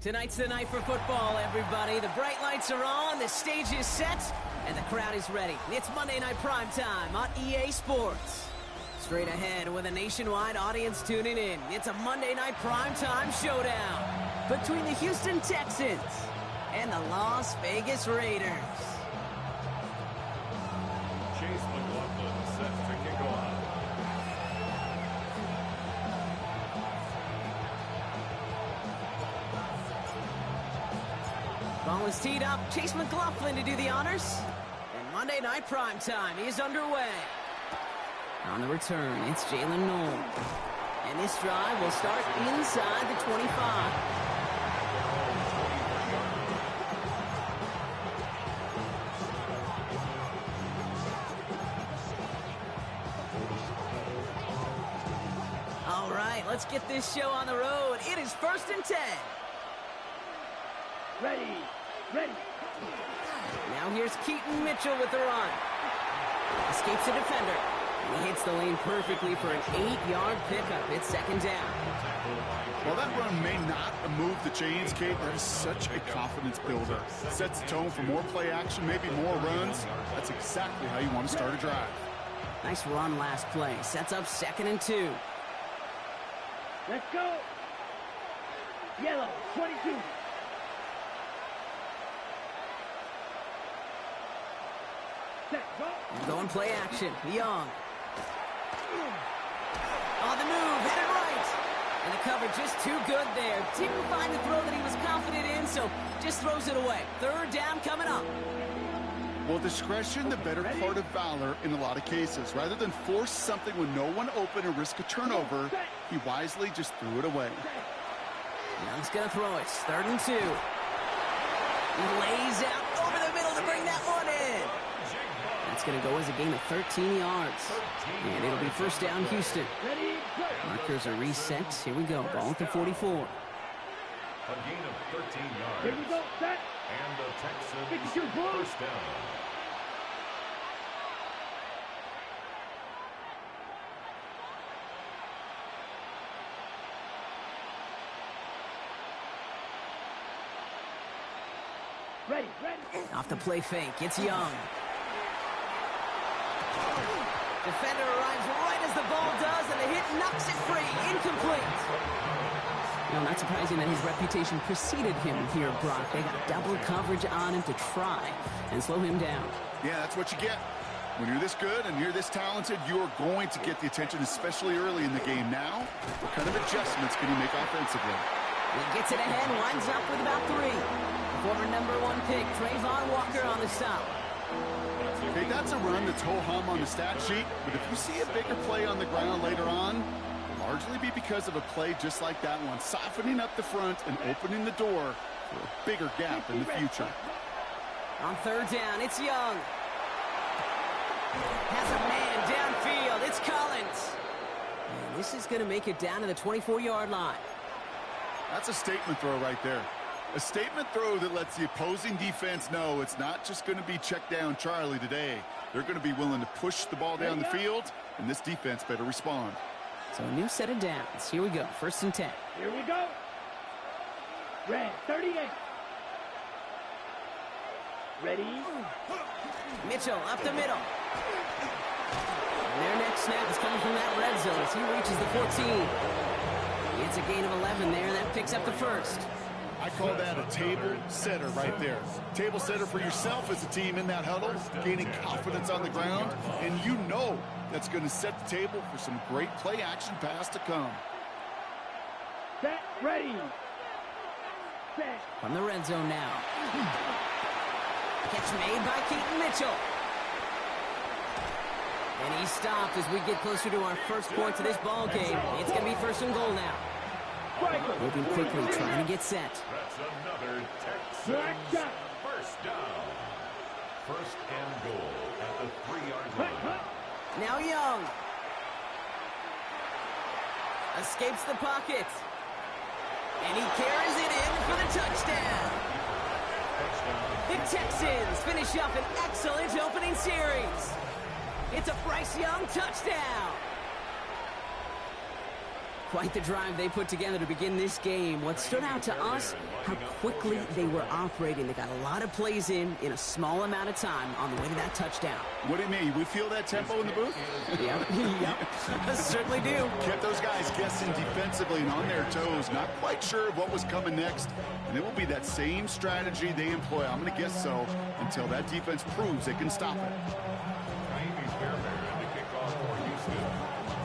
Tonight's the night for football, everybody. The bright lights are on, the stage is set, and the crowd is ready. It's Monday Night Primetime on EA Sports. Straight ahead with a nationwide audience tuning in, it's a Monday Night Primetime showdown between the Houston Texans and the Las Vegas Raiders. Chase McLaughlin set to kick off. Ball is teed up. Chase McLaughlin to do the honors. And Monday Night Primetime is underway. On the return, it's Jalen Noel. And this drive will start inside the 25. All right, let's get this show on the road. It is 1st and 10. Ready. Now here's Keaton Mitchell with the run. Escapes the defender. And he hits the lane perfectly for an 8-yard pickup. It's 2nd down. Well, that run may not move the chains, Kate. That is such a confidence builder. Sets the tone for more play action, maybe more runs. That's exactly how you want to start a drive. Nice run last play. Sets up 2nd and 2. Let's go. Yellow, 22. Going play action. Young. On the move, headed right. And the coverage just too good there. Didn't find the throw that he was confident in, so just throws it away. 3rd down coming up. Well, discretion, the better part of valor in a lot of cases. Rather than force something with no one open and risk a turnover, he wisely just threw it away. Young's going to throw it. 3rd and 2. He lays out over the middle to bring that one in. That's going to go as a gain of 13 yards. And it'll be 1st down, Houston. Markers are reset. Here we go. Ball at the 44. A gain of 13 yards. Here we go, set. And the Texans 1st down. Ready. Off the play fake. It's Young. Defender arrives right as the ball does, and the hit knocks it free. Incomplete. Not surprising that his reputation preceded him here, Brock. They got double coverage on him to try and slow him down. Yeah, that's what you get. When you're this good and you're this talented, you're going to get the attention, especially early in the game. Now, what kind of adjustments can you make offensively? He gets it ahead, winds up with about 3. Former #1 pick, Trayvon Walker on the stop. Okay, that's a run that's ho-hum on the stat sheet, but if you see a bigger play on the ground later on, it'll largely be because of a play just like that one, softening up the front and opening the door for a bigger gap in the future. On 3rd down, it's Young. Has a man downfield. It's Collins. And this is going to make it down to the 24-yard line. That's a statement throw right there. A statement throw that lets the opposing defense know it's not just going to be check down Charlie today. They're going to be willing to push the ball down the field, and this defense better respond. So a new set of downs. Here we go. 1st and 10. Here we go. Red, 38. Ready. Mitchell up the middle. And their next snap is coming from that red zone as he reaches the 14. It's a gain of 11 there. That picks up the 1st. I call that a table setter right there. Table setter for yourself as a team in that huddle, gaining confidence on the ground, and you know that's going to set the table for some great play action pass to come. Set, ready. Set. From the red zone now. Catch made by Keaton Mitchell. And he stopped as we get closer to our first point to this ball game. It's going to be 1st and goal now. Moving quickly, trying to get set. That's another Texans 1st down. 1st and goal at the 3-yard line. Now Young. Escapes the pocket. And he carries it in for the touchdown. The Texans finish up an excellent opening series. It's a Bryce Young touchdown. Quite the drive they put together to begin this game. What stood out to us, how quickly they were operating. They got a lot of plays in a small amount of time on the way to that touchdown. What do you mean? We feel that tempo in the booth? Yep. Yep. Certainly do. Kept those guys guessing defensively and on their toes. Not quite sure of what was coming next. And it will be that same strategy they employ, I'm going to guess so, until that defense proves they can stop it.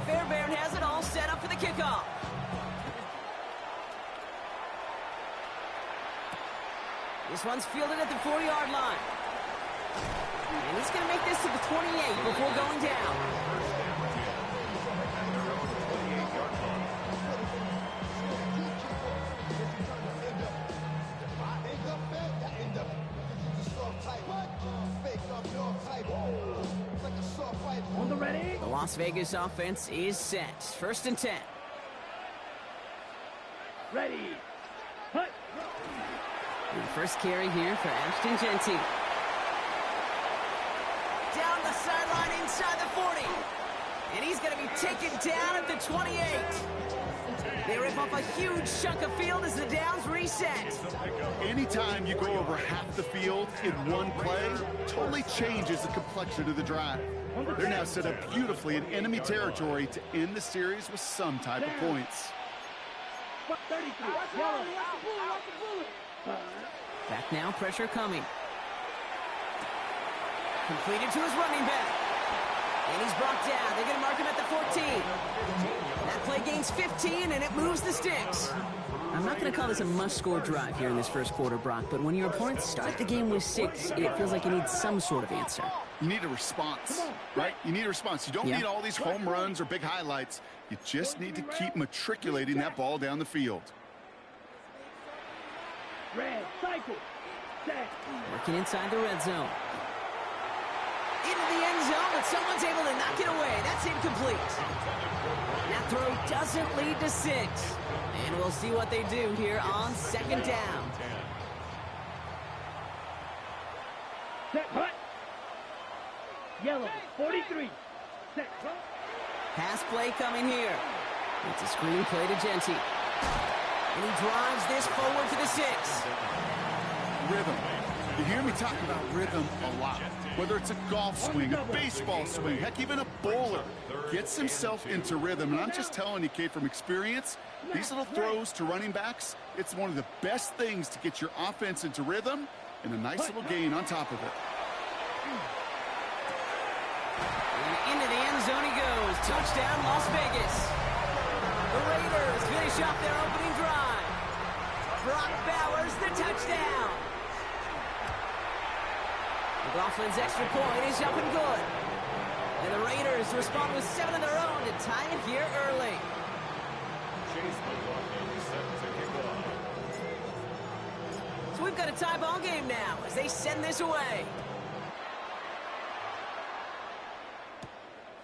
Fairbairn has it all set up for the kickoff. This one's fielded at the 40-yard line. And he's going to make this to the 28 before going down. On the ready. The Las Vegas offense is set. 1st and 10. Ready. Hut. And the first carry here for Ashton Genty. Down the sideline inside the 40. And he's going to be taken down at the 28. They rip off a huge chunk of field as the downs reset. Anytime you go over half the field in one play, totally changes the complexion of the drive. They're now set up beautifully in enemy territory to end the series with some type of points. 33. Yellow. Back now, pressure coming. Completed to his running back. And he's brought down. They're going to mark him at the 14. That play gains 15, and it moves the sticks. I'm not going to call this a must-score drive here in this first quarter, Brock, but when your opponents start the game with 6, it feels like you need some sort of answer. You need a response, right? You need a response. You don't need all these home runs or big highlights. You just need to keep matriculating that ball down the field. Red. Cycle. Set. Working inside the red zone. Into the end zone, but someone's able to knock it away. That's incomplete. That throw doesn't lead to 6. And we'll see what they do here on 2nd down. Set. Hut. Yellow. 43. Set. Pass play coming here. It's a screen play to Genty. And he drives this forward to the 6. Rhythm. You hear me talk about rhythm a lot. Whether it's a golf swing, a baseball swing, heck, even a bowler gets himself into rhythm. And I'm just telling you, Kate, from experience, these little throws to running backs, it's one of the best things to get your offense into rhythm and a nice little gain on top of it. And into the end zone he goes. Touchdown, Las Vegas. The Raiders finish off their opening drive. Brock Bowers, the touchdown. McLaughlin's extra point is up and good. And the Raiders respond with 7 of their own to tie it here early. So we've got a tie ball game now as they send this away.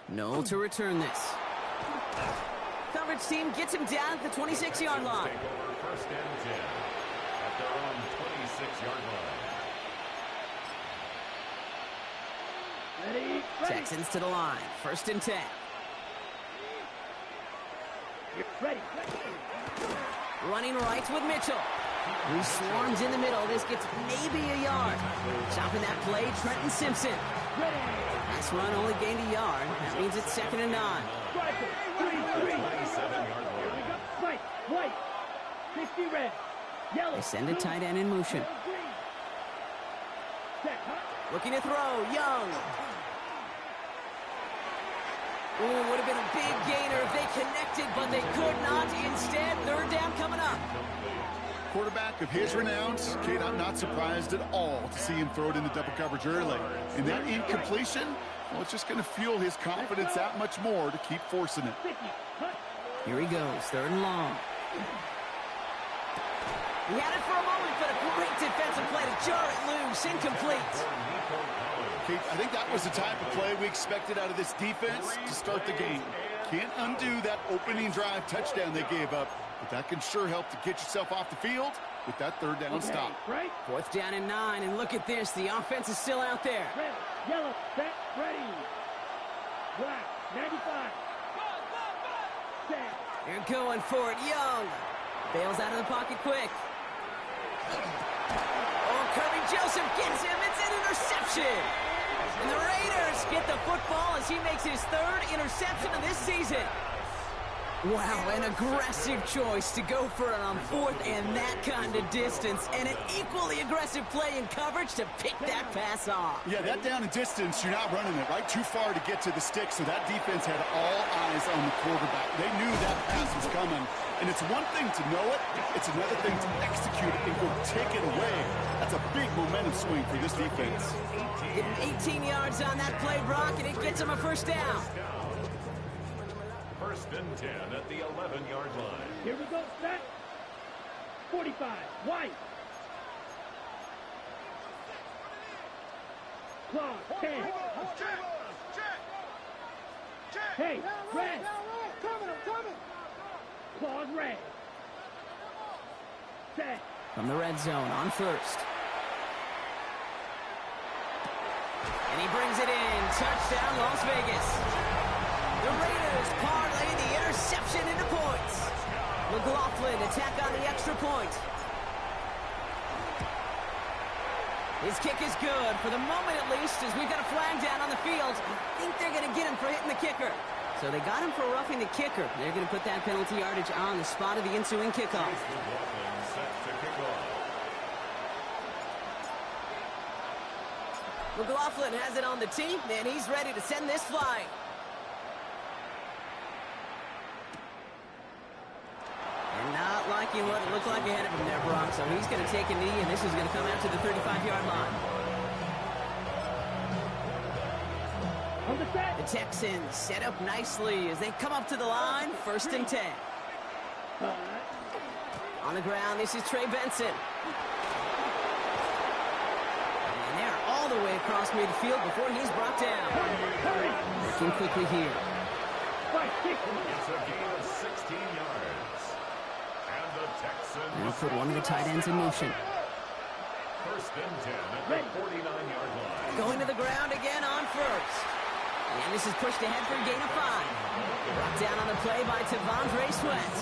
No to return this. Coverage team gets him down at the 26-yard line. 1st and 10 at their own 26-yard line. Ready. Texans to the line. 1st and 10. Ready. Running right with Mitchell. He swarms in the middle. This gets maybe a yard. Stopping that play, Trenton Simpson. Ready. This run only gained a yard. That means it's 2nd and 9. Striker. 33. White. White. 60 red. Yellow. They send a tight end in motion. Set. Looking to throw. Young. Ooh, would have been a big gainer if they connected, but they could not. Instead, 3rd down coming up. Quarterback of his renown, Kate, I'm not surprised at all to see him throw it into double coverage early. And that incompletion, well, it's just going to fuel his confidence that much more to keep forcing it. Here he goes, 3rd and long. He had it for a moment, but a great defensive play to jar it loose. Incomplete. Kate, I think that was the type of play we expected out of this defense to start the game. Can't undo that opening drive touchdown they gave up, but that can sure help to get yourself off the field with that 3rd down stop. 4th down and 9, and look at this. The offense is still out there. Red, yellow, set, ready. Black, 95. Set. They're going for it. Young bails out of the pocket quick. Oh, Kirby Joseph gets him. It's an interception. And the Raiders get the football as he makes his third interception of this season. Wow, an aggressive choice to go for it on fourth and that kind of distance. And an equally aggressive play in coverage to pick that pass off. Yeah, that down and distance, you're not running it, right? Too far to get to the stick, so that defense had all eyes on the quarterback. They knew that pass was coming. And it's one thing to know it, it's another thing to execute it and go take it away. That's a big momentum swing for this defense. Getting 18 yards on that play, Brock, and it gets him a first down. First and 10 at the 11-yard line. Here we go, set. 45, White. Claw, 10. Hey, red. Coming. Claws red. Set. From the red zone on first. And he brings it in. Touchdown, Las Vegas. The Raiders parlay the interception into points. McLaughlin attack on the extra point. His kick is good, for the moment at least, as we've got a flag down on the field. I think they're going to get him for hitting the kicker. So they got him for roughing the kicker. They're going to put that penalty yardage on the spot of the ensuing kickoff. McLaughlin set to kick off. McLaughlin has it on the tee, and he's ready to send this flying. And not liking what it looked like ahead of him there, Brock. So he's going to take a knee, and this is going to come out to the 35-yard line. On the set. The Texans set up nicely as they come up to the line. First and 10. On the ground, this is Trey Benson. And they're all the way across midfield before he's brought down. Working quickly here. It's a gain of 16 yards. And the Texans And he'll put one of the tight ends in motion. first and 10 at the 49-yard line. Going to the ground again on first. And this is pushed ahead for a gain of 5. Brought down on the play by Tavondre Sweat.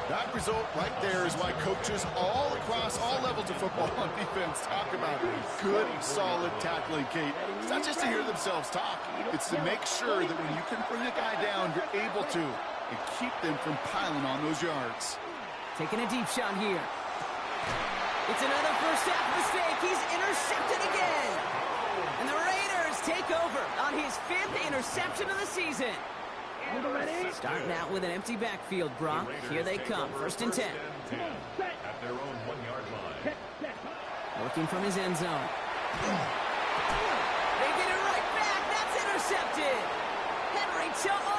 That result right there is why coaches all across all levels of football on defense talk about good, solid tackling, Kate. It's not just to hear themselves talk. It's to make sure that when you can bring a guy down, you're able to, and keep them from piling on those yards. Taking a deep shot here. It's another first half mistake. He's intercepted again. And the Raiders take over on his 5th interception of the season. Starting out with an empty backfield, Brock. Here they come. First and 10. At their own 1-yard line. Working from his end zone. They get it right back. That's intercepted. Henry To'o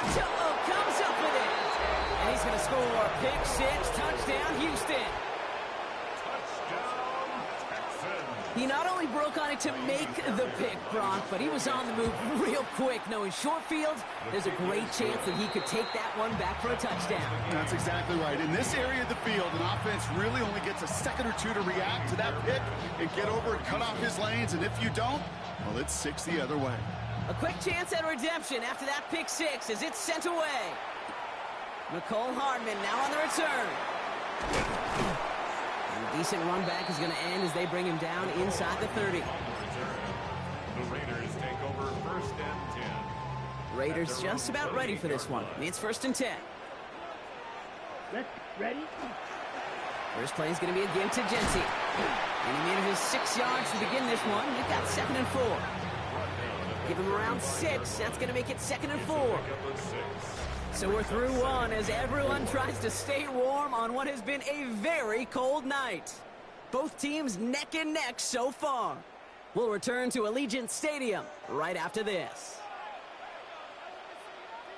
comes up with it. And he's going to score. Pick 6, touchdown, Houston. Touchdown, Texans. He not only broke on it to make the pick, Brock, but he was on the move real quick. Knowing short field, there's a great chance that he could take that one back for a touchdown. That's exactly right. In this area of the field, an offense really only gets a second or two to react to that pick and get over and cut off his lanes. And if you don't, well, it's 6 the other way. A quick chance at redemption after that pick 6 as it's sent away. Nicole Hardman now on the return. And a decent run back is going to end as they bring him down inside the 30. The Raiders take over first and 10. Raiders just about ready for this one. It's first and 10. Let's ready. First play is going to be a give to Genty. And he made his 6 yards to begin this one. They've got 2nd and 4. Give him around 6. That's going to make it 2nd and 4. So we're through one as everyone tries to stay warm on what has been a very cold night. Both teams neck and neck so far. We'll return to Allegiant Stadium right after this.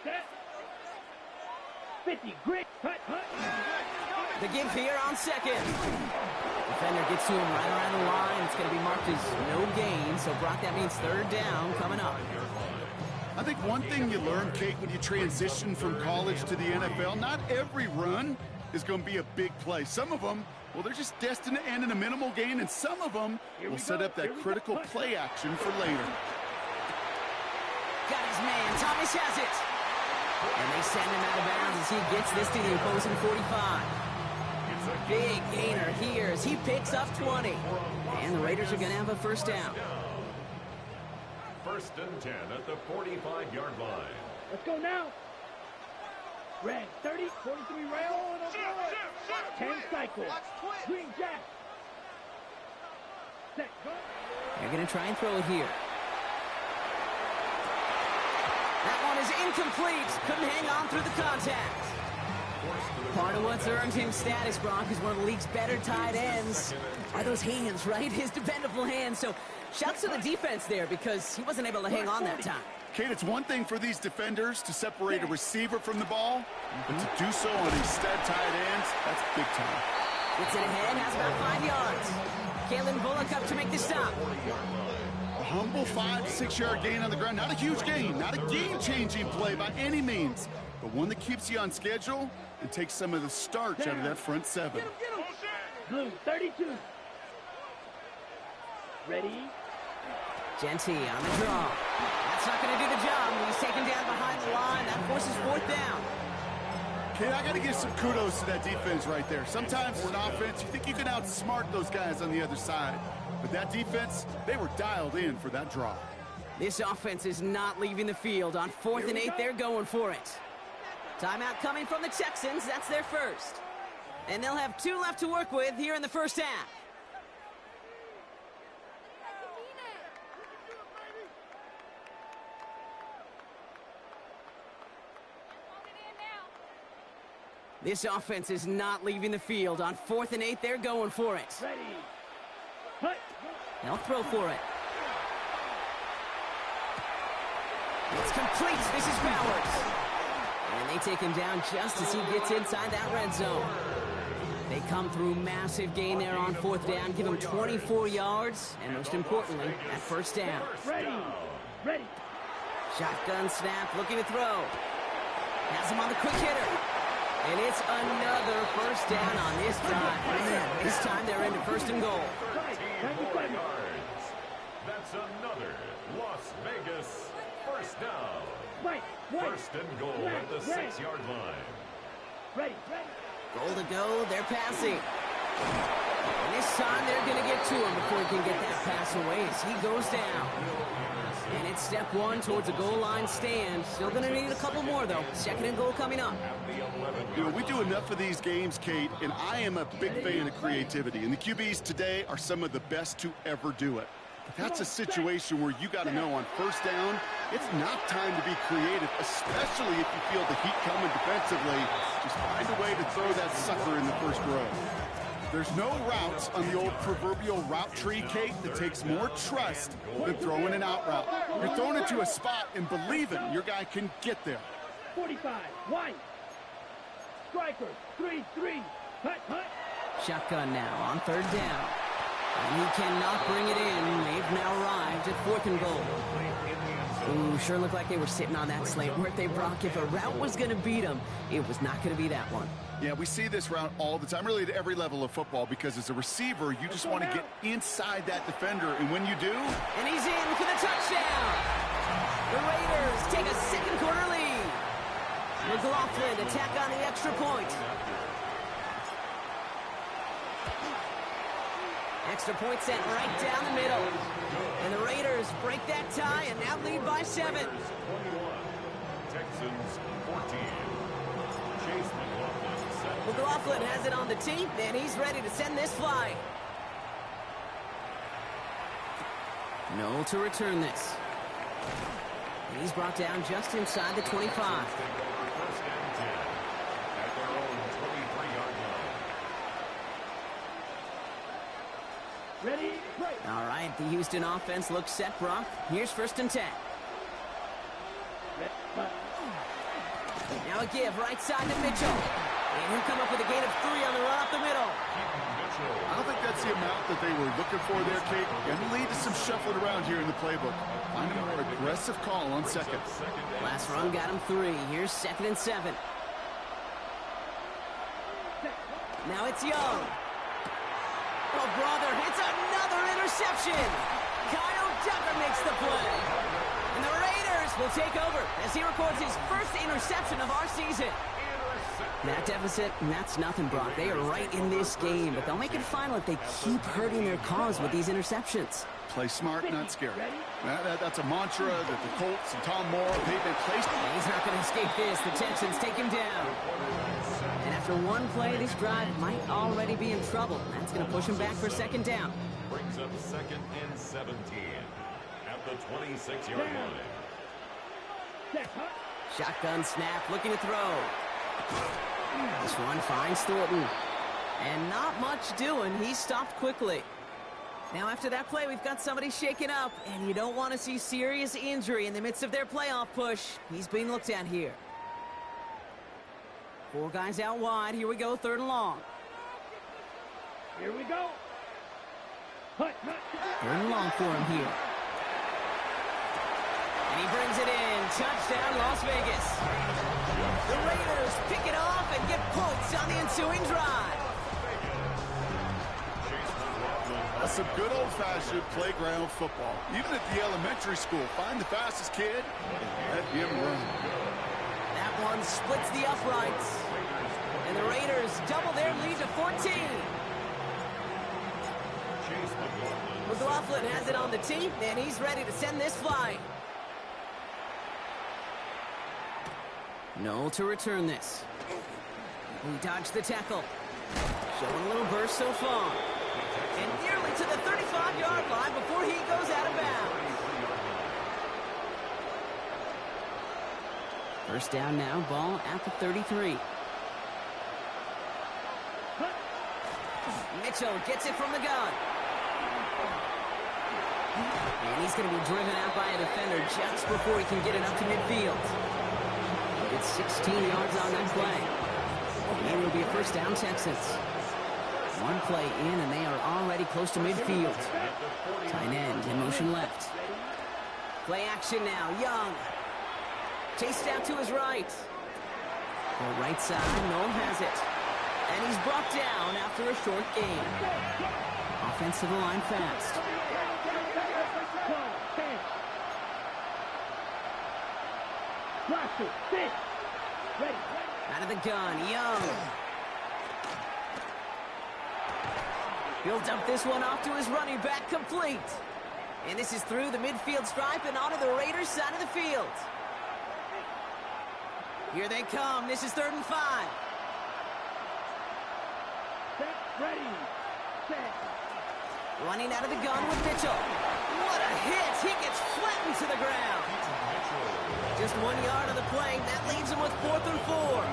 Set. 50, grit, hut. The give here on 2nd. Defender gets to him right around the line. It's going to be marked as no gain. So, Brock, that means 3rd down coming up. I think one thing you learn, Kate, when you transition from college to the NFL, not every run is going to be a big play. Some of them, well, they're just destined to end in a minimal gain, and some of them will set up that critical play action for later. Got his man. Thomas has it. And they send him out of bounds as he gets this to the opposing 45. Big gainer here as he picks up 20. And the Raiders are going to have a first down. First and 10 at the 45-yard line. Let's go now. Red 30, 43 rail. 10 cycle. Green jack. Set, go. They're going to try and throw it here. That one is incomplete. Couldn't hang on through the contact. Part of what's earned him status, Brock, is one of the league's better tight ends. Are those hands, right? His dependable hands. So shouts to the defense there because he wasn't able to hang on that time. Kate, it's one thing for these defenders to separate a receiver from the ball, but to do so on these stud tight ends, that's big time. Gets it ahead, has about 5 yards. Kalen Bullock up to make the stop. A humble 5-6 yard gain on the ground. Not a huge gain, not a game-changing play by any means, but one that keeps you on schedule and takes some of the starch out of that front seven. Blue 32. Ready? Genty on the draw. That's not going to do the job. He's taken down behind the line. That forces fourth down. Okay, I got to give some kudos to that defense right there. Sometimes in offense, you think you can outsmart those guys on the other side. But that defense, they were dialed in for that draw. This offense is not leaving the field. On 4th and 8, they're going for it. Timeout coming from the Texans. That's their first. And they'll have 2 left to work with here in the first half. This offense is not leaving the field. On 4th and 8, they're going for it. Ready. Hut. They'll throw for it. It's complete. This is Bowers. And they take him down just as he gets inside that red zone. They come through massive gain there on 4th down, give him 24 yards, and most importantly, that first down. Ready. Ready. Shotgun snap, looking to throw. Has him on the quick hitter. And it's another first down on this drive. Man, this time they're into first and goal. 94 yards. That's another Las Vegas first down. Right. First and goal at the 6-yard line. Ready. Ready. Goal to go, they're passing. And this time they're going to get to him before he can get that pass away as he goes down. And it's step 1 towards a goal line stand. Still going to need a couple more, though. 2nd and goal coming up. You know, we do enough of these games, Kate, and I am a big fan of creativity. And the QBs today are some of the best to ever do it. But that's a situation where you got to know on first down, it's not time to be creative, especially if you feel the heat coming defensively. Just find a way to throw that sucker in the first row. There's no routes on the old proverbial route tree, Kate, that takes more trust than throwing an out route. You're throwing it to a spot and believing your guy can get there. 45. White. Striker. 3-3. Hut. Hut. Shotgun now on 3rd down. And he cannot bring it in. They've now arrived at 4th and goal. Ooh, sure looked like they were sitting on that slate, weren't they, Brock? If a route was going to beat them, it was not going to be that one. Yeah, we see this route all the time, really at every level of football, because as a receiver, you just want to get inside that defender, and when you do... And he's in for the touchdown! The Raiders take a 2nd quarter lead. McLaughlin attack on the extra point. Extra point sent right down the middle. And the Raiders break that tie and now lead by 7. 21. Texans 14. Chase McLaughlin has it on the tee, and he's ready to send this flying. No to return this. And he's brought down just inside the 25. First and 10 at their own 23-yard line. Ready. Right. All right, the Houston offense looks set, Brock. Here's 1st and 10. Now a give right side to Mitchell. And he'll come up with a gain of 3 on the run up the middle. I don't think that's the amount that they were looking for there, Kate. Going to lead to some shuffling around here in the playbook. Find a more aggressive call on 2nd. Last run got him 3. Here's 2nd and 7. Now it's Young. Oh, brother, it's another interception. Kyle Tucker makes the play. And the Raiders will take over as he records his first first interception of our season. That deficit, that's nothing, Brock. They are right in this game, but they'll make it final if they keep hurting their cause with these interceptions. Play smart, not scared. That's a mantra that the Colts and Tom Moore, they've been placed. He's not going to escape this. The Texans take him down. And after one play, this drive might already be in trouble. That's going to push him back for second down. Brings up 2nd and 17 at the 26-yard line. Shotgun snap, looking to throw. This one finds Thornton. And not much doing. He stopped quickly. Now after that play, we've got somebody shaken up, and you don't want to see serious injury in the midst of their playoff push. He's being looked at here. 4 guys out wide. Here we go, 3rd and long. Here we go. 3rd and long for him here. And he brings it in. Touchdown, Las Vegas. The Raiders pick it off and get points on the ensuing drive. That's some good old-fashioned playground football. Even at the elementary school, find the fastest kid and let him run. That one splits the uprights. And the Raiders double their lead to 14. McLaughlin has it on the tee, and he's ready to send this flying. No to return this. He dodged the tackle. Showing a little burst so far. And nearly to the 35-yard line before he goes out of bounds. First down now, ball at the 33. Mitchell gets it from the gun. And he's going to be driven out by a defender just before he can get it up to midfield. It's 16 yards on that play. And it'll be a first down, Texans. One play in, and they are already close to midfield. Tight end in motion left. Play action now. Young. Chased out to his right. The right side, Noel has it. And he's brought down after a short gain. Offensive line fast. Out of the gun, Young. He'll dump this one off to his running back, complete. And this is through the midfield stripe and onto the Raiders' side of the field. Here they come. This is 3rd and 5. Ready. Set. Running out of the gun with Mitchell. What a hit. He gets flattened to the ground. Just 1 yard of the play. That leaves him with 4th and 4.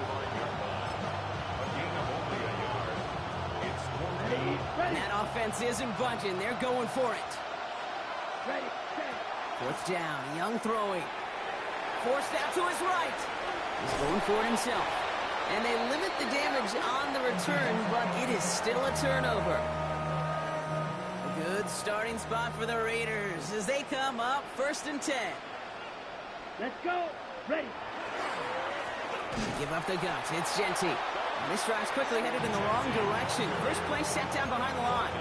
And that offense isn't budging. They're going for it. Ready. Set. 4th down. Young throwing. Forced out to his right. He's going for it himself. And they limit the damage on the return, but it is still a turnover. A good starting spot for the Raiders as they come up 1st and 10. Let's go. Ready. Give up the guts. It's Genty. And this drive's quickly headed in the wrong direction. First play set down behind the line.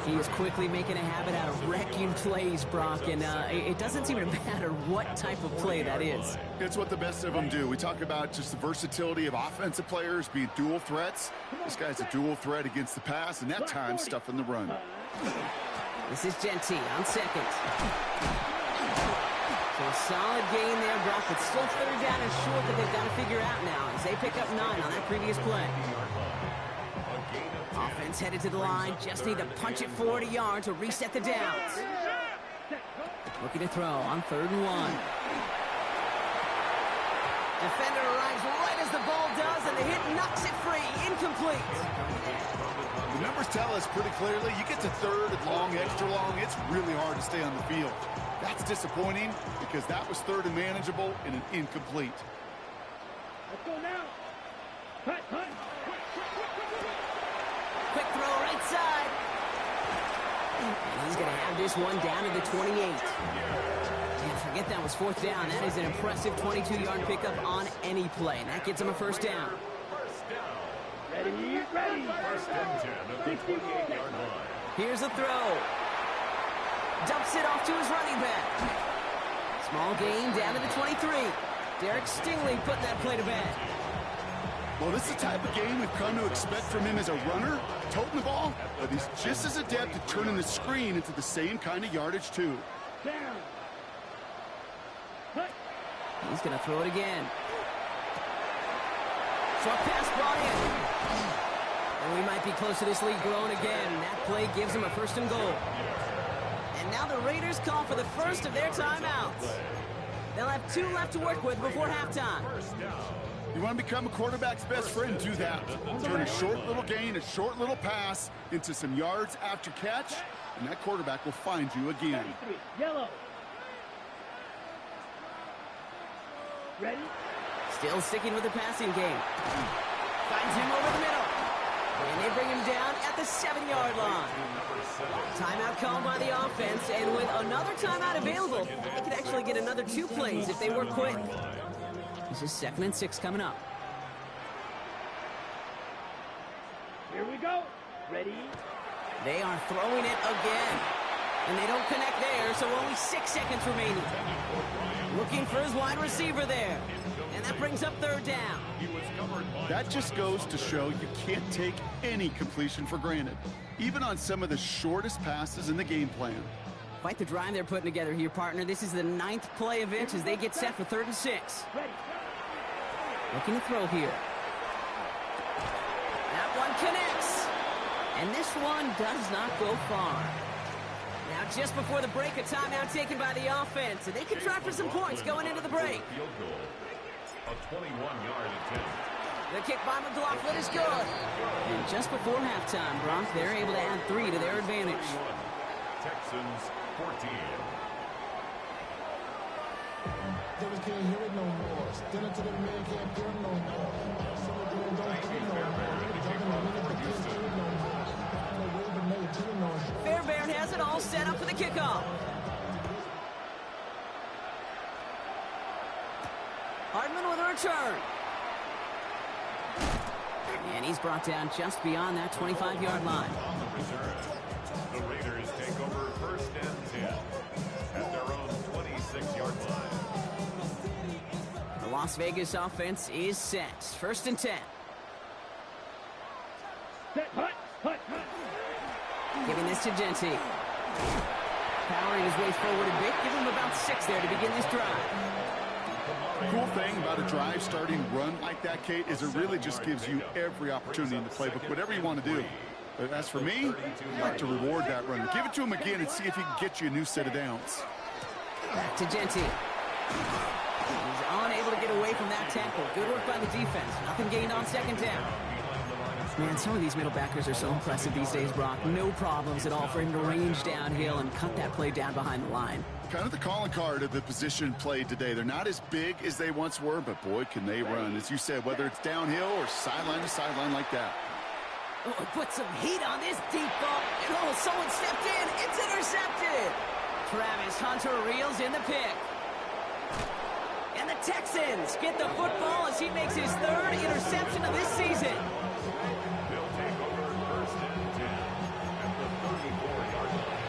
He is quickly making a habit out of wrecking plays, Brock, and it doesn't seem to matter what type of play that is. It's what the best of them do. We talk about just the versatility of offensive players being dual threats. This guy's a dual threat against the pass, and that time stuffing the run. This is Genty on 2nd. So a solid gain there, Brock, but still 3rd down and short that they've got to figure out now as they pick up 9 on that previous play. Offense headed to the line. Just need to punch it 40 yards to reset the downs. Looking to throw on 3rd and 1. Defender arrives right as the ball does, and the hit knocks it free. Incomplete. The numbers tell us pretty clearly, you get to 3rd and long, extra long, it's really hard to stay on the field. That's disappointing because that was 3rd and manageable and an incomplete. Let's go now. Cut. Quick throw right side. And he's going to have this one down to the 28. And forget that was 4th down. That is an impressive 22-yard pickup on any play. And that gets him a first down. Ready. 1st and 10 at the 28-yard line. Here's a throw. Dumps it off to his running back. Small gain down to the 23. Derek Stingley putting that play to bed. Well, this is the type of game we've come to expect from him as a runner, toting the ball, but he's just as adept at turning the screen into the same kind of yardage, too. Down. He's going to throw it again. Short pass brought in. And we might be close to this lead growing again. That play gives him a 1st and goal. And now the Raiders call for the first of their timeouts. They'll have 2 left to work with before halftime. You want to become a quarterback's best friend, do that. Turn a short little gain, a short little pass into some yards after catch, and that quarterback will find you again. 33, yellow. Ready? Still sticking with the passing game. Finds him over the middle. And they bring him down at the 7-yard line. Timeout called by the offense, and with another timeout available, they could actually get another 2 plays if they work quick. This is 2nd and 6 coming up. Here we go. Ready? They are throwing it again. And they don't connect there, so only 6 seconds remaining. Looking for his wide receiver there. And that brings up 3rd down. That just goes to show you can't take any completion for granted, even on some of the shortest passes in the game plan. Quite the drive they're putting together here, partner. This is the 9th play of it as they get set for 3rd and 6. Ready. Looking to throw here. That one connects. And this one does not go far. Now, just before the break, a timeout taken by the offense, and they can try for some points going into the break. A 21-yard attempt. The kick by McLaughlin is good. And just before halftime, Brock, they're able to add 3 to their advantage. Texans 14. They can't hear it no more. Still until the man can't hear it no more. Some of them don't hear it no more. Fairbairn has it all set up for the kickoff. Hardman with a return. And he's brought down just beyond that 25-yard line. On the return, the Raiders take over 1st and 10 at their own 26-yard line. The Las Vegas offense is set. 1st and 10. Set. Hut. Giving this to Genty. Powering his way forward a bit. Give him about 6 there to begin this drive. Cool thing about a drive starting run like that, Kate, is it really just gives you every opportunity in the playbook, whatever you want to do. But as for me, I like to reward that runner. Give it to him again and see if he can get you a new set of downs. Back to Genty. He's unable to get away from that tackle. Good work by the defense. Nothing gained on 2nd down. Man, some of these middle backers are so impressive these days, Brock. No problems at all for him to range downhill and cut that play down behind the line. Kind of the calling card of the position played today. They're not as big as they once were, but boy, can they run. As you said, whether it's downhill or sideline to sideline like that. Oh, put some heat on this deep ball. And oh, someone stepped in. It's intercepted. Travis Hunter reels in the pick. And the Texans get the football as he makes his 3rd interception of this season. They'll take over 1st and 10 at the 34-yard line.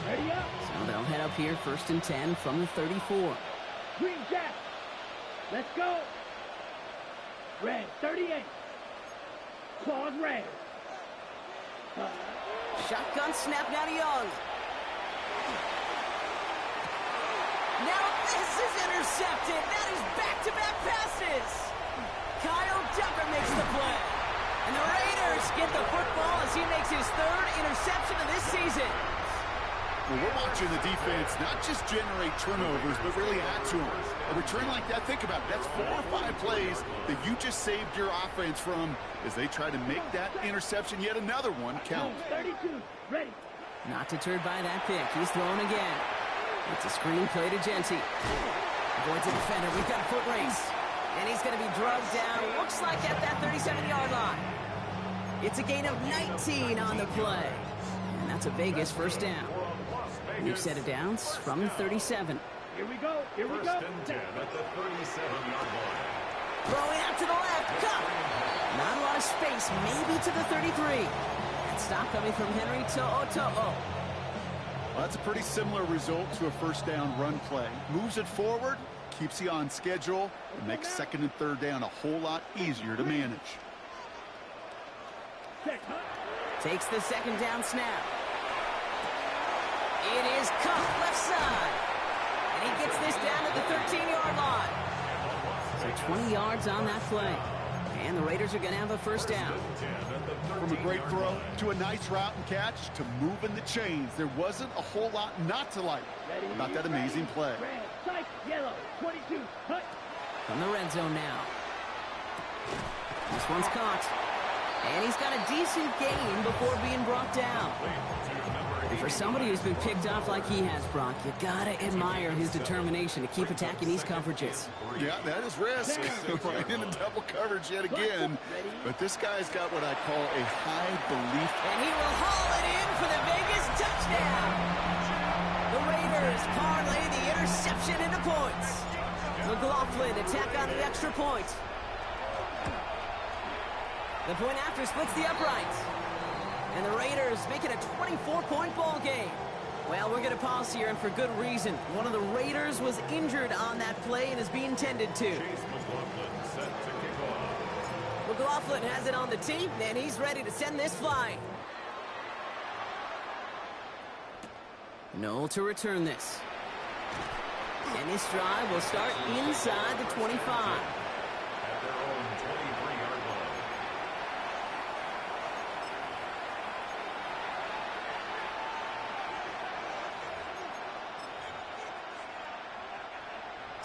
Ready up. So they'll head up here 1st and 10 from the 34. Green Jack. Let's go. Red 38. Claws red. Shotgun snap now to Young. Now this is intercepted. That is back-to-back passes. Kyle Tucker makes the play. And the Raiders get the football as he makes his 3rd interception of this season. Well, we're watching the defense not just generate turnovers, but really add to them. A return like that, think about it. That's 4 or 5 plays that you just saved your offense from as they try to make that interception, yet another one, count. 32. Ready. Not deterred by that pick. He's throwing again. It's a screen play to Genty. Avoids a defender. We've got a foot race. And he's going to be drugged down. Looks like at that 37-yard line. It's a gain of 19 on the play. And that's a Vegas 1st down. New set of downs from the 37. Here we go. Here we go. 1st and 10 at the 37-yard line. Throwing out to the left. Cut. Not a lot of space. Maybe to the 33. That stop coming from Henry To'o. Well, that's a pretty similar result to a first down run play. Moves it forward, keeps you on schedule, and makes second and third down a whole lot easier to manage. Takes the second down snap. It is caught left side. And he gets this down at the 13-yard line. So 20 yards on that play. And the Raiders are going to have a first down. From a great throw to a nice route and catch to moving the chains, there wasn't a whole lot not to like about that amazing play. Red, strike, yellow, 22, cut. From the red zone now. This one's caught. And he's got a decent gain before being brought down. And for somebody who's been picked off like he has, Brock, you gotta admire his determination to keep attacking these coverages. Yeah, that is risk. Right into double coverage yet again. But this guy's got what I call a high belief. And he will haul it in for the Vegas touchdown. The Raiders parlay the interception into points. McLaughlin to tack on the extra point. The point after splits the uprights. And the Raiders make it a 24-point ball game. Well, we're going to pause here, and for good reason. One of the Raiders was injured on that play and is being tended to. McLaughlin has it on the tee, and he's ready to send this flying. No to return this. And this drive will start inside the 25.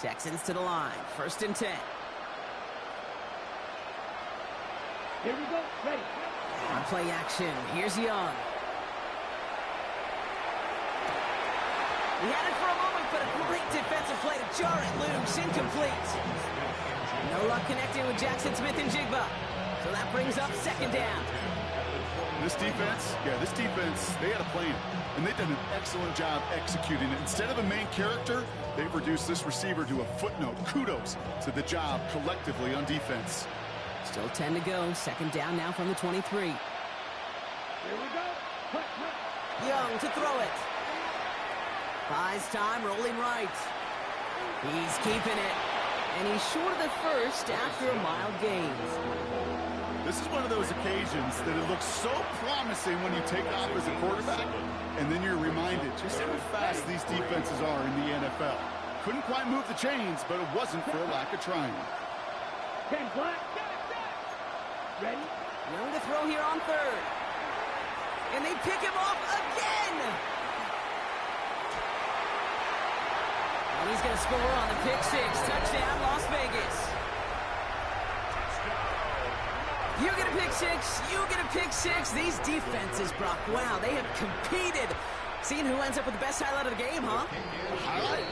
Texans to the line. First and 10. Here we go. Ready. On play action. Here's Young. He had it for a moment, but a great defensive play to jar it loose. Incomplete. No luck connecting with Jackson Smith and Jigba. So that brings up second down. This defense, they had a plan. And they've done an excellent job executing it. Instead of a main character, they've reduced this receiver to a footnote. Kudos to the job collectively on defense. Still 10 to go. Second down now from the 23. Here we go. Cut, cut. Young to throw it. Buys time, rolling right. He's keeping it. And he's short of the first after a mild gain. This is one of those occasions that it looks so promising when you take off as a quarterback, and then you're reminded just how fast these defenses are in the NFL. Couldn't quite move the chains, but it wasn't for a lack of trying. 10 flat. Ready? Young to throw here on third. And they pick him off again. And he's going to score on the pick six. Touchdown, Las Vegas. You get a pick six. You get a pick six. These defenses, Brock, wow, they have competed. Seeing who ends up with the best highlight of the game, huh? Highlight?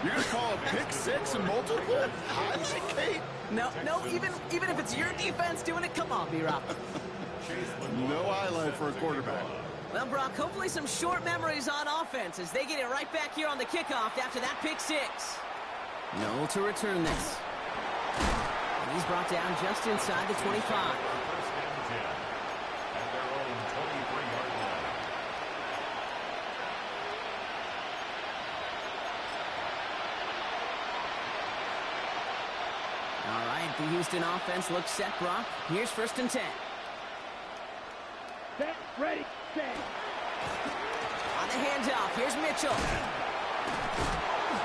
You're going to call a pick six and multiple highlight, Kate? No, even if it's your defense doing it, come on, B-Rob. No highlight for a quarterback. Well, Brock, hopefully some short memories on offense as they get it right back here on the kickoff after that pick six. No to return this. And he's brought down just inside the 25. All right, the Houston offense looks set, Brock. Here's first and 10. Set, ready, set. On the handoff, here's Mitchell.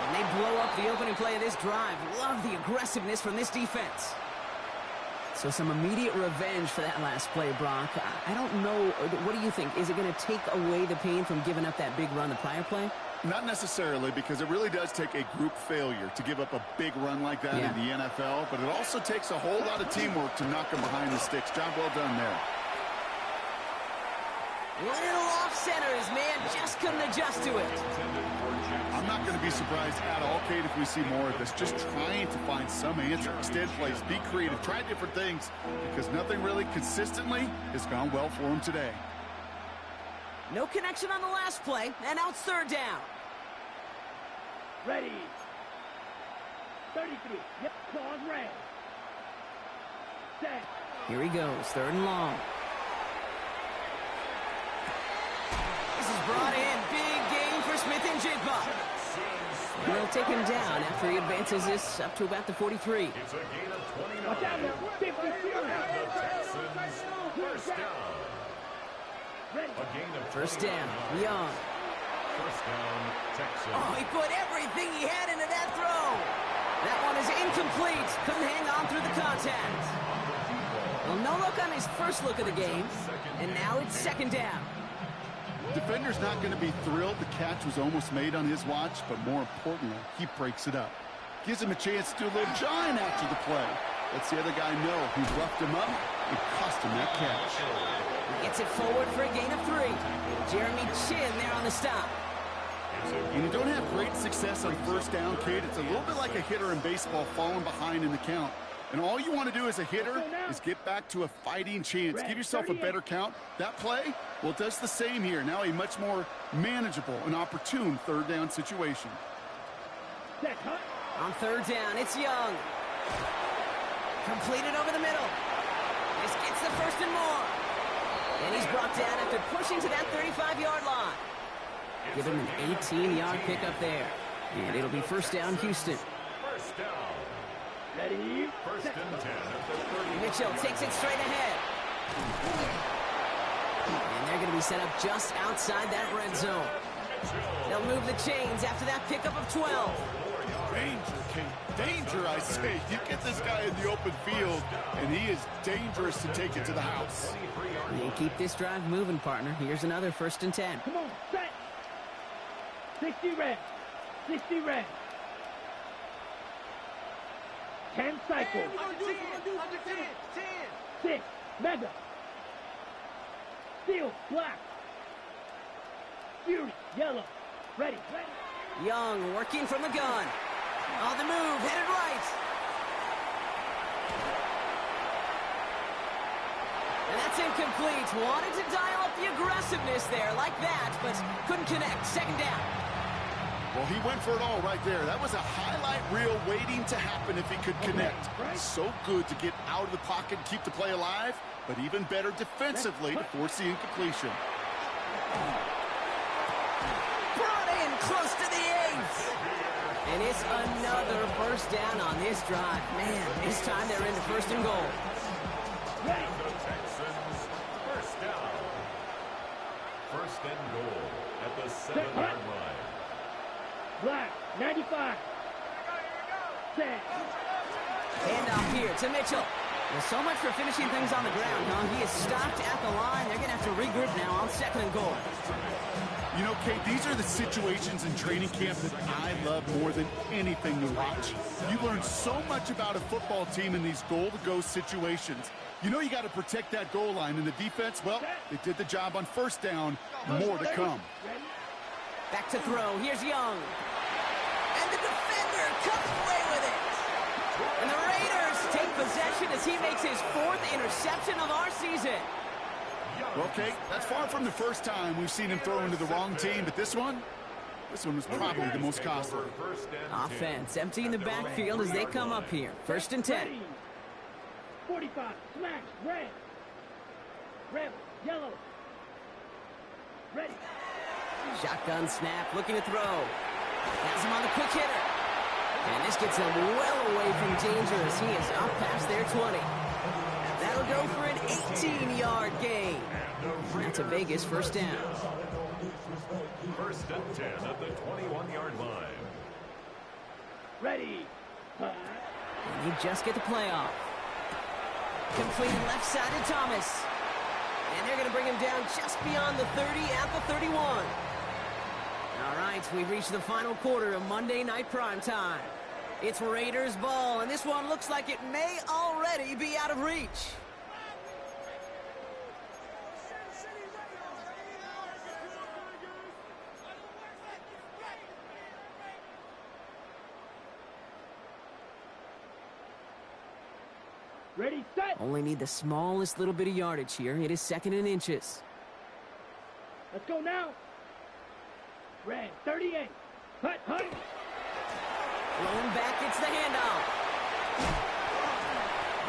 And they blow up the opening play of this drive. Love the aggressiveness from this defense. So some immediate revenge for that last play, Brock. I don't know. What do you think? Is it going to take away the pain from giving up that big run the prior play? Not necessarily, because it really does take a group failure to give up a big run like that in the NFL, but it also takes a whole lot of teamwork to knock them behind the sticks. Job well done there. Little off center. His man just couldn't adjust to it. I'm not going to be surprised at all, Kate, if we see more of this. Just trying to find some answer. Extend plays, be creative, try different things, because nothing really consistently has gone well for him today. No connection on the last play, and now it's third down. Ready. 33. Yep, claws red. Set. Here he goes, third and long. This is brought in, big game. Njigba. He'll take him down after he advances this up to about the 43. It's a gain of 29. Watch out now. 50 And the Texans first down. Ready. A gain of First 29 down, yards. Young. First down, Texans. Oh, he put everything he had into that throw. That one is incomplete. Couldn't hang on through the contact. Well, no look on his first look of the game. And now it's second down. Defender's not going to be thrilled. The catch was almost made on his watch, but more importantly, he breaks it up. Gives him a chance to do a little giant after the play. Lets the other guy know who roughed him up and cost him that catch. He gets it forward for a gain of 3. Jeremy Chin there on the stop. When you don't have great success on first down, Kate, it's a little bit like a hitter in baseball falling behind in the count. And all you want to do as a hitter is get back to a fighting chance. Give yourself a better count. That play, well, it does the same here. Now a much more manageable and opportune third down situation. On third down, it's Young. Completed over the middle. This gets the first and more. And he's brought down after pushing to that 35-yard line. Give him an 18-yard pickup there. And it'll be first down, Houston. First down. Ready. First and 10 at the 30. Mitchell takes it straight ahead. And they're going to be set up just outside that red zone. They'll move the chains after that pickup of 12. Danger, Kate. Danger, I say. You get this guy in the open field, and he is dangerous to take it to the house. You keep this drive moving, partner. Here's another first and 10. Come on, set. 60 red. 60 red. 10 cycles. 6 mega. Steel black. Fury yellow. Ready. Young working from the gun. On the move, headed right. And that's incomplete. Wanted to dial up the aggressiveness there like that, but couldn't connect. Second down. Well, he went for it all right there. That was a highlight reel waiting to happen if he could connect. So good to get out of the pocket and keep the play alive, but even better defensively to force the incompletion. Brought in close to the 8. And it's another first down on this drive. Man, this time they're into first and goal. And the Texans first down. First and goal at the 7-yard line. Black 95. Set. Handoff here to Mitchell. Well, so much for finishing things on the ground, huh? He is stopped at the line. They're going to have to regroup now on second and goal. You know, Kate, these are the situations in training camp that I love more than anything to watch. You learn so much about a football team in these goal-to-go situations. You know you got to protect that goal line, and the defense, well, they did the job on first down. More to come. Back to throw. Here's Young. And the defender comes away with it. And the Raiders take possession as he makes his 4th interception of our season. Well, Kate, that's far from the first time we've seen him throw into the wrong team, but this one was probably the most costly. Offense emptying the backfield as they come up here. First and 10. 45. Smash. Red. Red. Yellow. Ready. Shotgun snap, looking to throw. Has him on the quick hitter. And this gets him well away from danger as he is up past their 20. That'll go for an 18-yard gain. That's a Vegas first down. First and 10 at the 21-yard line. Ready. And you just get the play off. Completed left side to Thomas. And they're going to bring him down just beyond the 30 at the 31. All right, we've reached the final quarter of Monday Night Primetime. It's Raiders ball, and this one looks like it may already be out of reach. Ready, set. Only need the smallest little bit of yardage here. It is second and inches. Let's go now. Red, 38. Hut, hut. Rolling back, it's the handoff.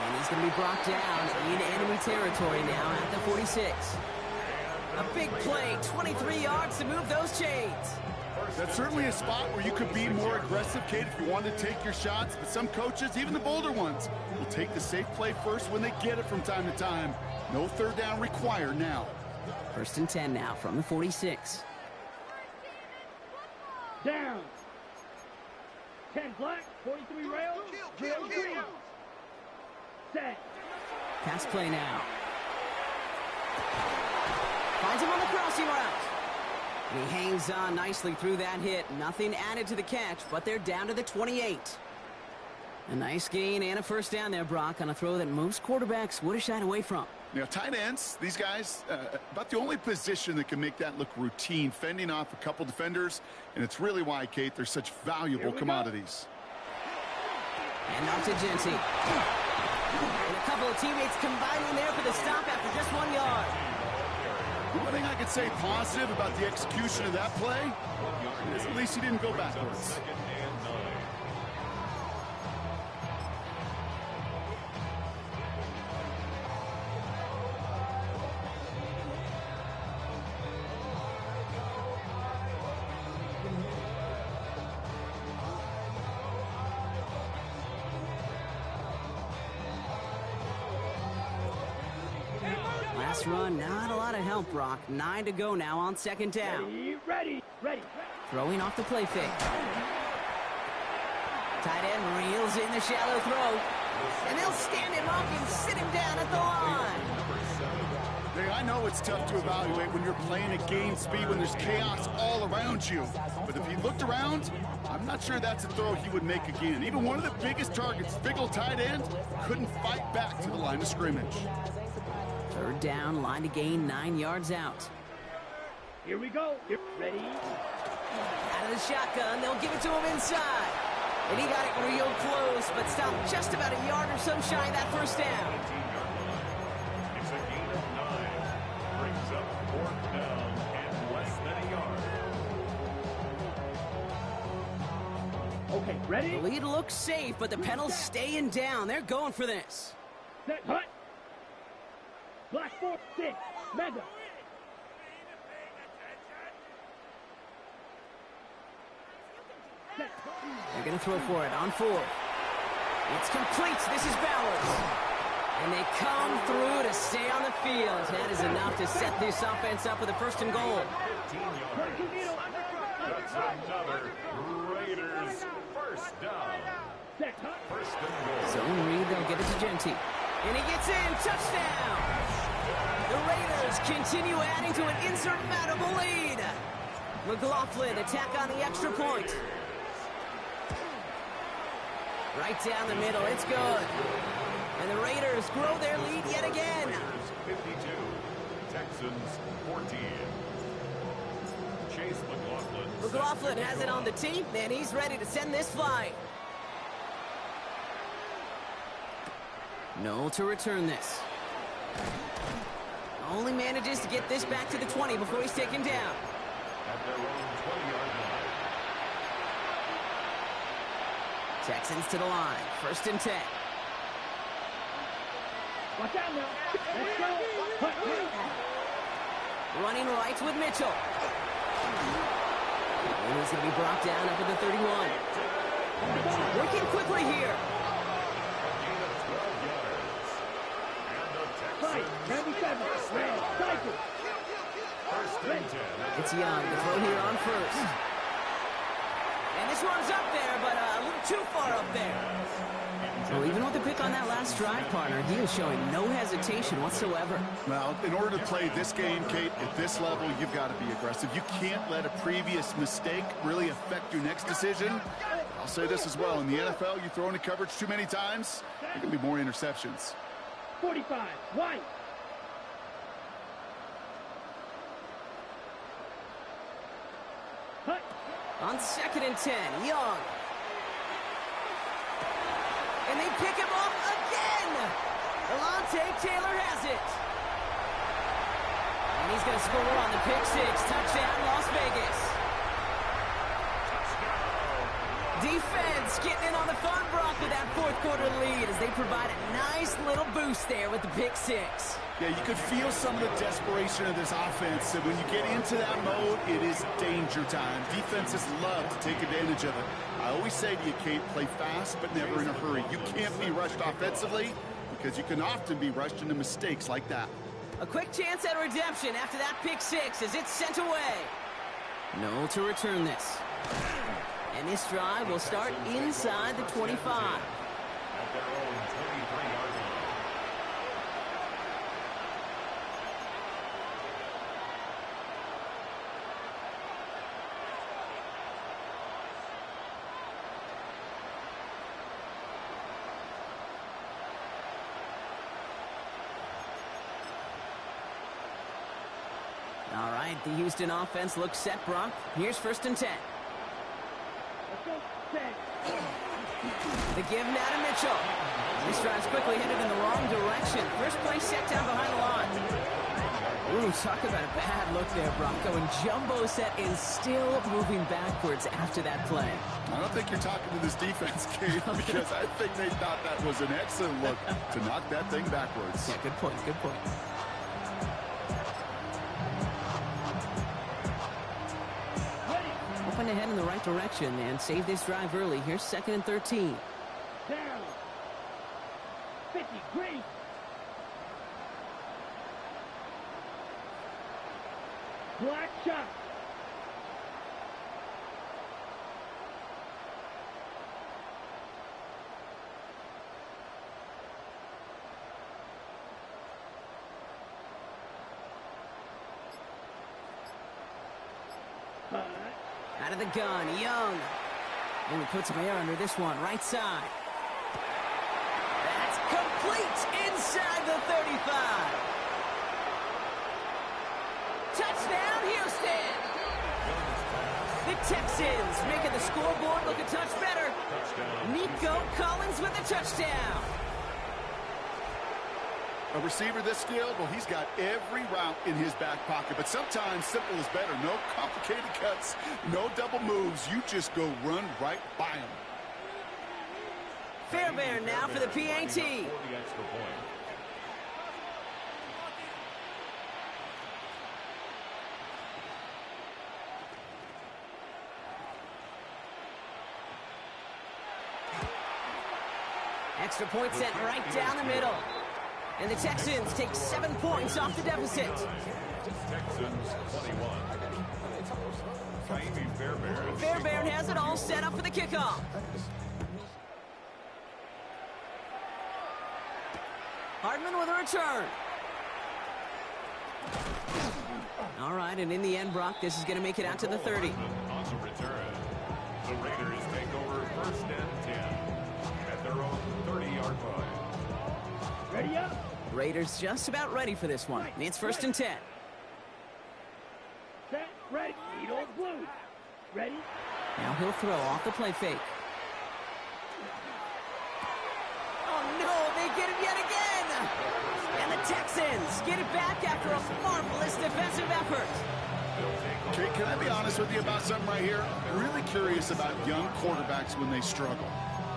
And he's going to be brought down in enemy territory now at the 46. A big play, 23 yards to move those chains. That's certainly a spot where you could be more aggressive, Kate, if you want to take your shots. But some coaches, even the bolder ones, will take the safe play first when they get it from time to time. No third down required now. 1st and 10 now from the 46. Down. 10 black, 43 rail, green. Set. Pass play now. Finds him on the crossing route. And he hangs on nicely through that hit. Nothing added to the catch, but they're down to the 28. A nice gain and a 1st down there, Brock, on a throw that most quarterbacks would have shied away from. You know, tight ends, these guys, about the only position that can make that look routine, fending off a couple defenders, and it's really why, Kate, they're such valuable commodities. And off to Genty. And a couple of teammates combining there for the stop after just 1 yard. The one thing I could say positive about the execution of that play is at least he didn't go backwards. Last run, not a lot of help, Brock. 9 to go now on 2nd down. Ready. Throwing off the play fake. Tight end reels in the shallow throw. And they'll stand him up and sit him down at the line. Hey, I know it's tough to evaluate when you're playing at game speed when there's chaos all around you. But if he looked around, I'm not sure that's a throw he would make again. Even one of the biggest targets, big old tight end, couldn't fight back to the line of scrimmage. 3rd down, line to gain 9 yards out. Here we go. Ready. Out of the shotgun, they'll give it to him inside. And he got it real close, but stopped just about a yard or so shy of that 1st down. It's a gain of 9. Brings up 4th down and less than a yard. Okay, ready. The lead looks safe, but the pedals staying down. They're going for this. Set, hut. Black 4, 6, mega. Set. They're going to throw for it on 4. It's complete. This is Bowers. And they come through to stay on the field. That is enough to set this offense up with a 1st and goal. 15 yards. That's another Raiders 1st down. Set, hut. 1st and goal. Zone read, they'll give it to Genty. And he gets in. Touchdown. The Raiders continue adding to an insurmountable lead. McLaughlin attack on the extra point. Right down the middle. It's good. And the Raiders grow their lead yet again. Raiders 52. Texans 14. Chase McLaughlin. McLaughlin has it on the tee, and he's ready to send this flight. No to return this. Only manages to get this back to the 20 before he's taken down. At their own 20-yard line. Texans to the line. 1st and 10. Watch out now. Let's go. Hut, hut. Running right with Mitchell. And he's going to be brought down up at the 31. Working quickly here. Fight, 97, red, cycle. 1st and 10. It's Young to throw here on 1st. And this one's up there, but a little too far up there. Well, even with the pick on that last drive, partner, he is showing no hesitation whatsoever. Well, in order to play this game, Kate, at this level, you've got to be aggressive. You can't let a previous mistake really affect your next decision. I'll say this as well. In the NFL, you throw into coverage too many times, there can be more interceptions. 45, white. Hut. On 2nd and 10, Young. And they pick him off again. Alontae Taylor has it. And he's going to score on the pick 6. Touchdown, Las Vegas. Defense getting in on the fun, Brock, with that fourth quarter lead as they provide a nice little boost there with the pick six. Yeah, you could feel some of the desperation of this offense. And when you get into that mode, it is danger time. Defenses love to take advantage of it. I always say you can't play fast, but never in a hurry. You can't be rushed offensively because you can often be rushed into mistakes like that. A quick chance at redemption after that pick six as it's sent away. No to return this. And this drive will start inside the 25. At their own 23-yard line. All right, the Houston offense looks set, Brock. Here's 1st and 10. Let's go. Set. The give now to Mitchell. This drive's quickly headed in the wrong direction. First play set down behind the line. Ooh, talk about a bad look there, Brock. Going jumbo set and still moving backwards after that play. I don't think you're talking to this defense, Kate, because I think they thought that was an excellent look to knock that thing backwards. Yeah, good point, good point. Open ahead in the right direction and save this drive early. Here's 2nd and 13. Down. 50. Green. Black shot. Out of the gun, Young. And he puts him air under this one, right side. That's complete inside the 35. Touchdown, Houston! The Texans making the scoreboard look a touch better. Nico Collins with a touchdown. A receiver this skilled, well, he's got every route in his back pocket. But sometimes simple is better. No complicated cuts, no double moves. You just go run right by him. Fairbairn now for the PAT. For the extra point. Extra point sent right down the middle. And the Texans take 7 points off the deficit. Texans 21. Fairbairn has it all set up for the kickoff. Hardman with a return. All right, and in the end, Brock, this is going to make it out to the 30. On the return, the Raiders take over 1st and 10 at their own 30-yard line. Ready up. Raiders just about ready for this one. It's 1st and 10. Set. Ready. Lead on blue. Ready. Now he'll throw off the play fake. Oh, no, they get it yet again. And the Texans get it back after a marvelous defensive effort. Okay, can I be honest with you about something right here? I'm really curious about young quarterbacks when they struggle.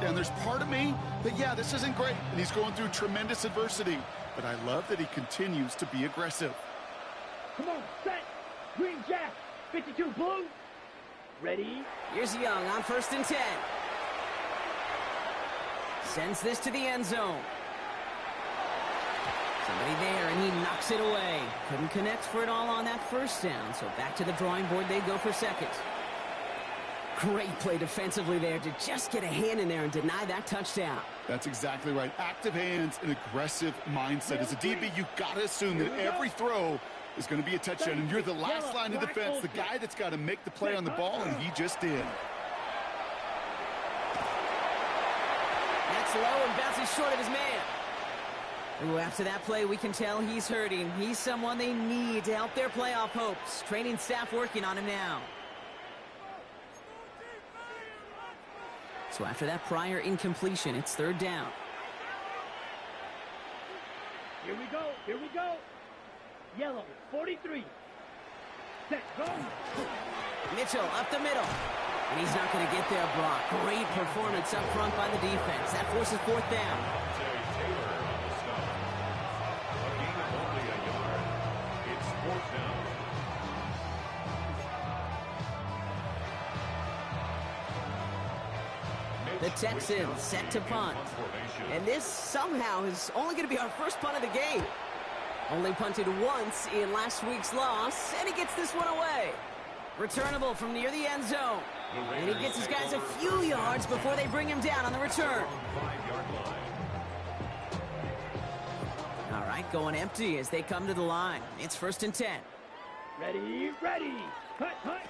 And there's part of me that, yeah, this isn't great, and he's going through tremendous adversity. But I love that he continues to be aggressive. Come on. Set. Green Jack. 52 blue. Ready. Here's Young on 1st and 10. Sends this to the end zone. Somebody there, and he knocks it away. Couldn't connect for it all on that first down, so back to the drawing board they go for 2nd. Great play defensively there to just get a hand in there and deny that touchdown. That's exactly right. Active hands and aggressive mindset. As a DB, you got to assume that every throw is going to be a touchdown, and you're the last line of defense, the guy that's got to make the play on the ball, and he just did. That's low and bounces short of his man. Ooh, after that play, we can tell he's hurting. He's someone they need to help their playoff hopes. Training staff working on him now. So after that prior incompletion, it's 3rd down. Here we go. Here we go. Yellow. 43. Set. Go. Mitchell up the middle. And he's not going to get there, Brock. Great performance up front by the defense. That forces fourth down. Taylor on the stop. A gain of only a yard. It's fourth down. The Texans set to punt. And this somehow is only going to be our first punt of the game. Only punted once in last week's loss, and he gets this one away. Returnable from near the end zone. And he gets his guys a few yards before they bring him down on the return. All right, going empty as they come to the line. It's 1st and 10. Ready, ready. Hut, hut.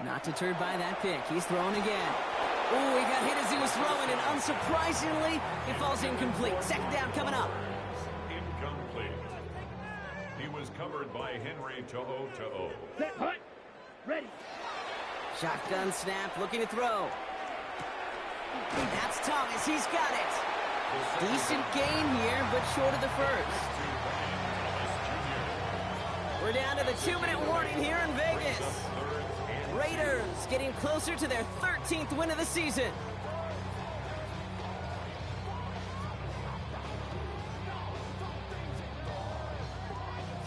Not deterred by that pick. He's throwing again. Oh, he got hit as he was throwing, and unsurprisingly, it falls incomplete. Second down coming up. Incomplete. He was covered by Henry To'o. Set, hut. Ready. Shotgun snap, looking to throw. That's Thomas. He's got it. Decent gain here, but short of the first. We're down to the 2-minute warning here in Vegas. Raiders getting closer to their 13th win of the season.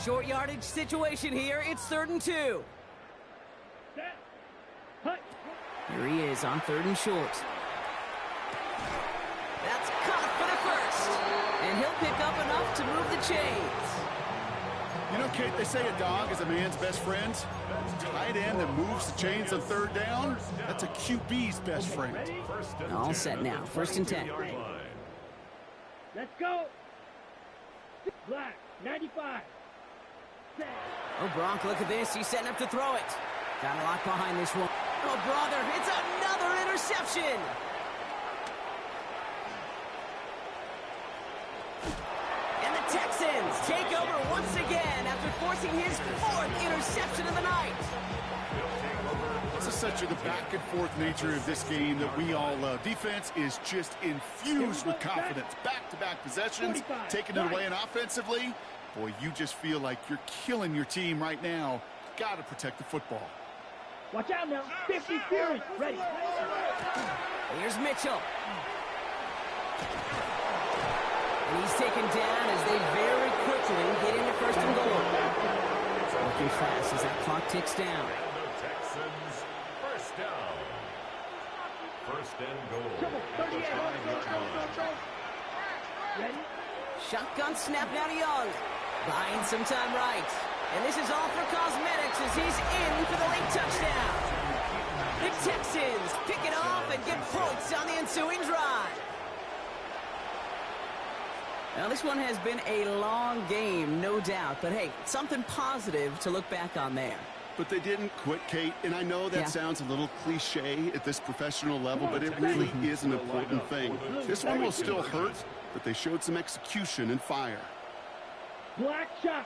Short yardage situation here. It's 3rd and 2. Set. Hut. Here he is on 3rd and short. That's caught for the first. And he'll pick up enough to move the chains. You know, Kate, they say a dog is a man's best friend. Tight end that moves the chains on 3rd down, that's a QB's best friend. All set now. 1st and 10. Let's go. Black, 95. Set. Oh, Brock, look at this. He's setting up to throw it. Got a lock behind this one. Oh, brother, it's another interception. And the Texans take over once again after forcing his 4th interception of the night. This is such the back and forth nature of this game that we all love. Defense is just infused with confidence. Back-to-back possessions, taking it away, and offensively, boy, you just feel like you're killing your team right now. Got to protect the football. Watch out now. 50 Fury. Ready. Here's Mitchell. And he's taken down as they very quickly get into 1st and goal. Working fast as that clock ticks down. The Texans, first down. 1st and goal. 38. Ready. Shotgun snap now to Young. Buying some time right. And this is all for cosmetics as he's in for the late touchdown. The Texans pick it off and get points on the ensuing drive. Now, this one has been a long game, no doubt. But, hey, something positive to look back on there. But they didn't quit, Kate, and I know that sounds a little cliche at this professional level, but it really is an important thing. This one will still hurt, but they showed some execution and fire. Black shot.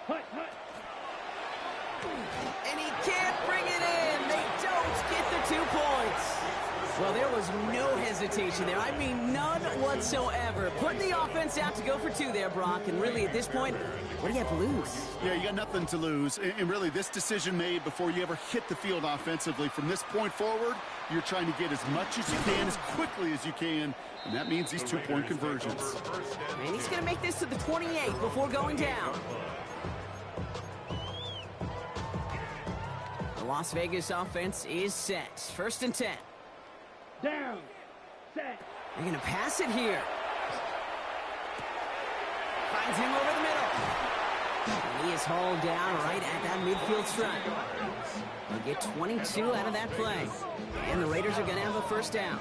Hut, hut. And he can't bring it in. They don't get the 2 points. Well, there was no hesitation there. I mean, none whatsoever. Putting the offense out to go for 2 there, Brock. And really, at this point, what do you have to lose? Yeah, you got nothing to lose. And really, this decision made before you ever hit the field offensively. From this point forward, you're trying to get as much as you can, as quickly as you can. And that means these 2-point conversions. And he's going to make this to the 28 before going down. The Las Vegas offense is set. 1st and 10. Down. Set. They're going to pass it here. Finds him over the middle. And he is hauled down right at that midfield stripe. They'll get 22 out of that play. And the Raiders are going to have a 1st down.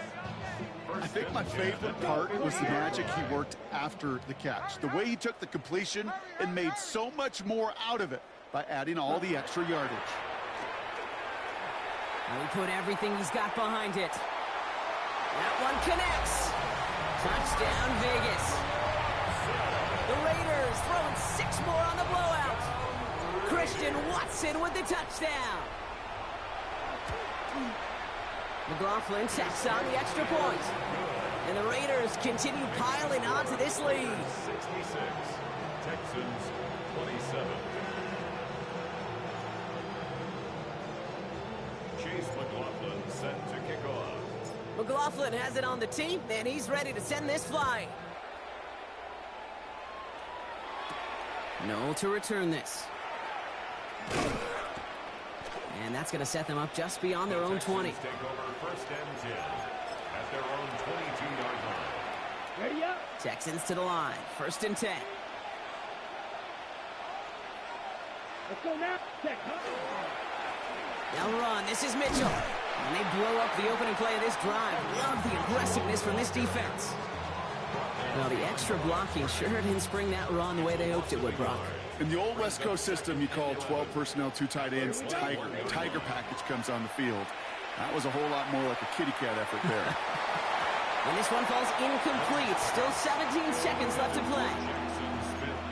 I think my favorite part was the magic he worked after the catch. The way he took the completion and made so much more out of it by adding all the extra yardage. And he put everything he's got behind it. That one connects. Touchdown, Vegas. The Raiders throwing 6 more on the blowout. Christian Watson with the touchdown. McLaughlin tacks on the extra point. And the Raiders continue piling on to this lead. 66, Texans 27. Chase McLaughlin set to kick off. McLaughlin has it on the tee, and he's ready to send this flying. No to return this. And that's going to set them up just beyond their own 20. Texans take over first and 10 at their own 22-yard line. Ready up. Texans to the line. First and 10. Let's go now. Check. They'll run. This is Mitchell. And they blow up the opening play of this drive. Love the aggressiveness from this defense. Well, the extra blocking sure didn't spring that run the way they hoped it would, Brock. In the old West Coast system, you call 12 personnel, 2 tight ends, Tiger. The Tiger package comes on the field. That was a whole lot more like a kitty cat effort there. And this one falls incomplete. Still 17 seconds left to play.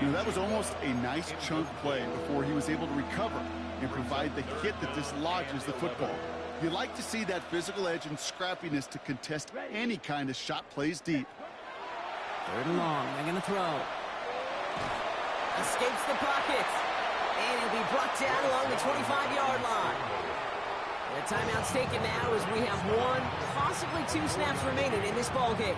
You know, that was almost a nice chunk play before he was able to recover and provide the hit that dislodges the football. You like to see that physical edge and scrappiness to contest any kind of shot plays deep. Third and long. They're going to throw. Escapes the pocket. And he'll be brought down along the 25-yard line. The timeout's taken now as we have 1, possibly 2 snaps remaining in this ball game.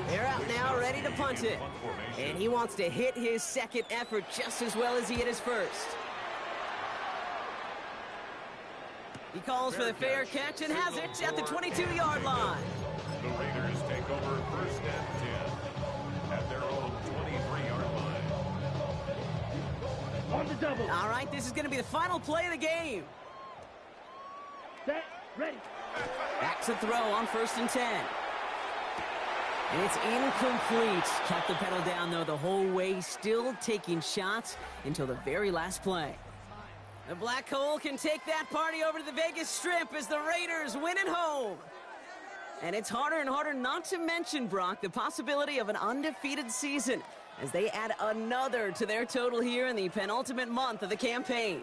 They're out now, ready to punt it. And he wants to hit his second effort just as well as he hit his first. He calls for the fair catch and has it at the 22-yard line. The Raiders take over first and 10 at their own 23-yard line. On the double. All right, this is going to be the final play of the game. Set. Ready. Back to throw on first and 10. And it's incomplete. Kept the pedal down, though, the whole way, still taking shots until the very last play. The Black Hole can take that party over to the Vegas Strip as the Raiders win at home. And it's harder and harder not to mention, Brock, the possibility of an undefeated season as they add another to their total here in the penultimate month of the campaign.